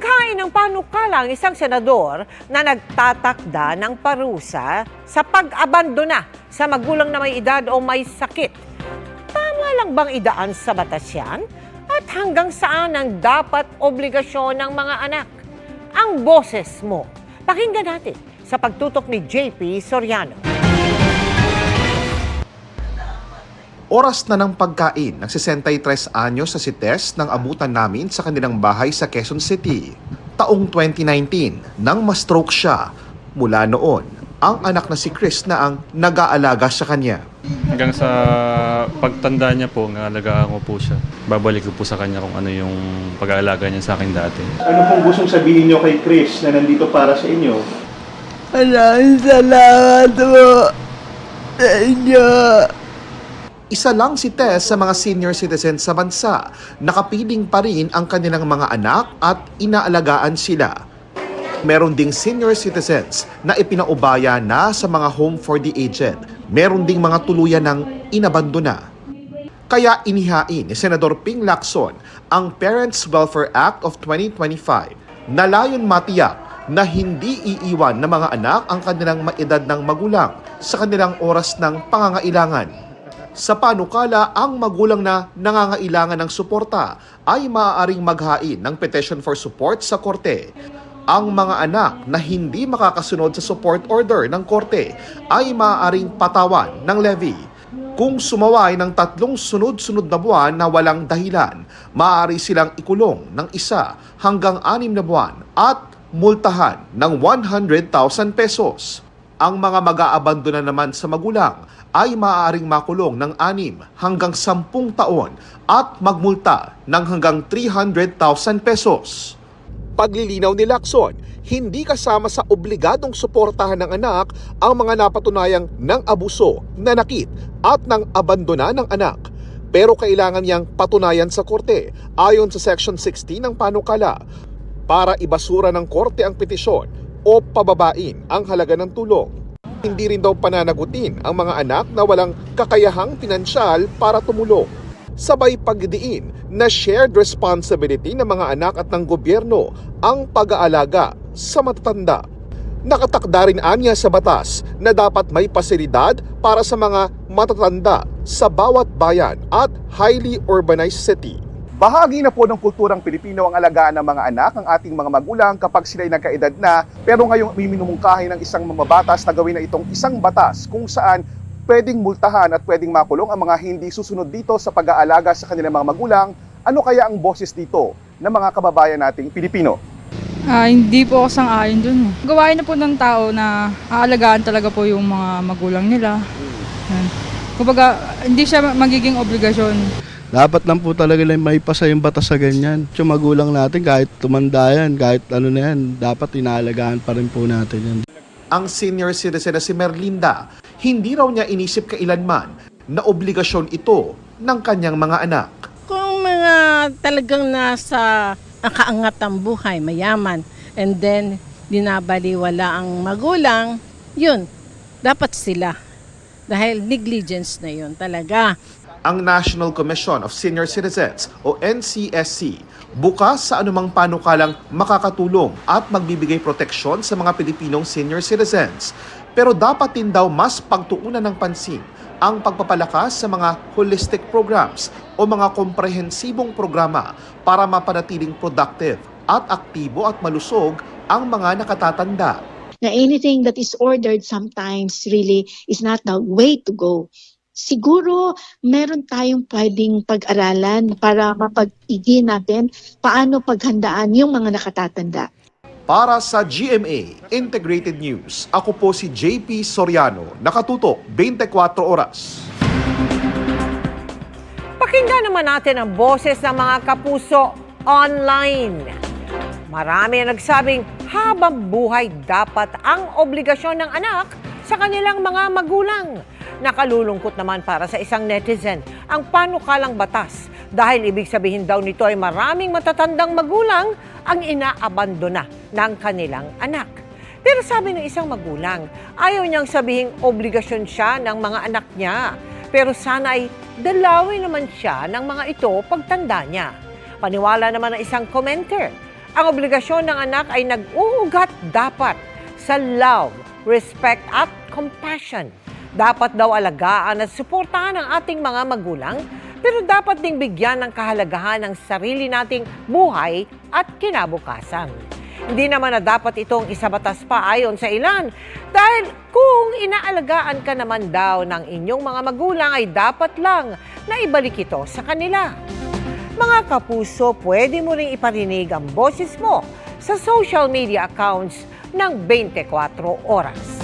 Naghain ng panukala ang isang senador na nagtatakda ng parusa sa pag-abandona sa magulang na may edad o may sakit. Tama lang bang idaan sa batas yan? At hanggang saan ang dapat obligasyon ng mga anak? Ang boses mo. Pakinggan natin sa pagtutok ni JP Soriano. Oras na ng pagkain ng 63 anyos sa si Tess nang abutan namin sa kanilang bahay sa Quezon City. Taong 2019 nang ma-stroke siya. Mula noon, ang anak na si Chris na ang nag-aalaga sa kanya. Hanggang sa pagtanda niya po, ngalagaan ko po siya. Babalik ko po sa kanya kung ano yung pag-aalaga niya sa akin dati. Ano pong gustong sabihin niyo kay Chris na nandito para sa inyo? Maraming salamat po sa inyo. Isa lang si Tess sa mga senior citizens sa bansa. Nakapiling pa rin ang kanilang mga anak at inaalagaan sila. Meron ding senior citizens na ipinaubaya na sa mga home for the aged. Meron ding mga tuluyan ng inabandona. Kaya inihain ni Senador Ping Lacson ang Parents Welfare Act of 2025 na layon matiyak na hindi iiwan ng mga anak ang kanilang maedad ng magulang sa kanilang oras ng pangangailangan. Sa panukala, ang magulang na nangangailangan ng suporta ay maaaring maghain ng petition for support sa korte. Ang mga anak na hindi makakasunod sa support order ng korte ay maaaring patawan ng levy. Kung sumaway ng 3 sunod-sunod na buwan na walang dahilan, maaari silang ikulong ng 1 hanggang 6 na buwan at multahan ng 100,000 pesos. Ang mga mag-aabandona naman sa magulang ay maaaring makulong ng 6 hanggang 10 taon at magmulta ng hanggang 300,000 pesos. Paglilinaw ni Lacson, hindi kasama sa obligadong suportahan ng anak ang mga napatunayang ng abuso, nanakit at ng abandona ng anak. Pero kailangan niyang patunayan sa korte ayon sa Section 16 ng panukala para ibasura ng korte ang petisyon o pababain ang halaga ng tulong. Hindi rin daw pananagutin ang mga anak na walang kakayahang pinansyal para tumulong. Sabay pagdiin na shared responsibility ng mga anak at ng gobyerno ang pag-aalaga sa matatanda. Nakatakda rin anya sa batas na dapat may pasilidad para sa mga matatanda sa bawat bayan at highly urbanized city. Bahagi na po ng kulturang Pilipino ang alagaan ng mga anak ng ating mga magulang kapag sila'y nagkaedad na, pero ngayong minumungkahi ng isang mamabatas na gawin na itong isang batas kung saan pwedeng multahan at pwedeng makulong ang mga hindi susunod dito sa pag-aalaga sa kanilang mga magulang. Ano kaya ang boses dito ng mga kababayan nating Pilipino? Hindi po ako sang-ayon dun. Gawain na po ng tao na aalagaan talaga po yung mga magulang nila. Yan. Kumbaga, hindi siya magiging obligasyon. Dapat lang po talaga lang may pasa yung batas sa ganyan. Yung magulang natin, kahit tumanda yan, kahit ano na yan, dapat inaalagaan pa rin po natin yan. Ang senior citizen na si Merlinda, hindi raw niya inisip kailanman na obligasyon ito ng kanyang mga anak. Kung mga talagang nasa kaangat ang buhay, mayaman, and then dinabaliwala ang magulang, yun, dapat sila. Dahil negligence na yun talaga. Ang National Commission of Senior Citizens o NCSC bukas sa anumang panukalang makakatulong at magbibigay proteksyon sa mga Pilipinong senior citizens. Pero dapat din daw mas pagtuunan ng pansin ang pagpapalakas sa mga holistic programs o mga komprehensibong programa para mapanatiling productive at aktibo at malusog ang mga nakatatanda. Na anything that is ordered sometimes really is not the way to go. Siguro meron tayong pwedeng pag-aralan para mapag-igi natin paano paghandaan yung mga nakatatanda. Para sa GMA Integrated News, ako po si JP Soriano, nakatutok 24 oras. Pakinggan naman natin ang boses ng mga kapuso online. Marami ang nagsabing habang buhay dapat ang obligasyon ng anak sa kanilang mga magulang. Nakalulungkot naman para sa isang netizen ang panukalang batas dahil ibig sabihin daw nito ay maraming matatandang magulang ang inaabandona ng kanilang anak. Pero sabi ng isang magulang, ayaw niyang sabihing obligasyon siya ng mga anak niya. Pero sana ay dalawin naman siya ng mga ito pagtanda niya. Paniwala naman ng isang commenter, Ang obligasyon ng anak ay nag-uugat dapat sa love, respect at compassion. Dapat daw alagaan at suportahan ang ating mga magulang, pero dapat ding bigyan ng kahalagahan ng sarili nating buhay at kinabukasan. Hindi naman na dapat itong isabatas pa ayon sa ilan dahil kung inaalagaan ka naman daw ng inyong mga magulang ay dapat lang na ibalik ito sa kanila. Mga kapuso, pwede mo ring iparinig ang boses mo sa social media accounts ng 24 oras.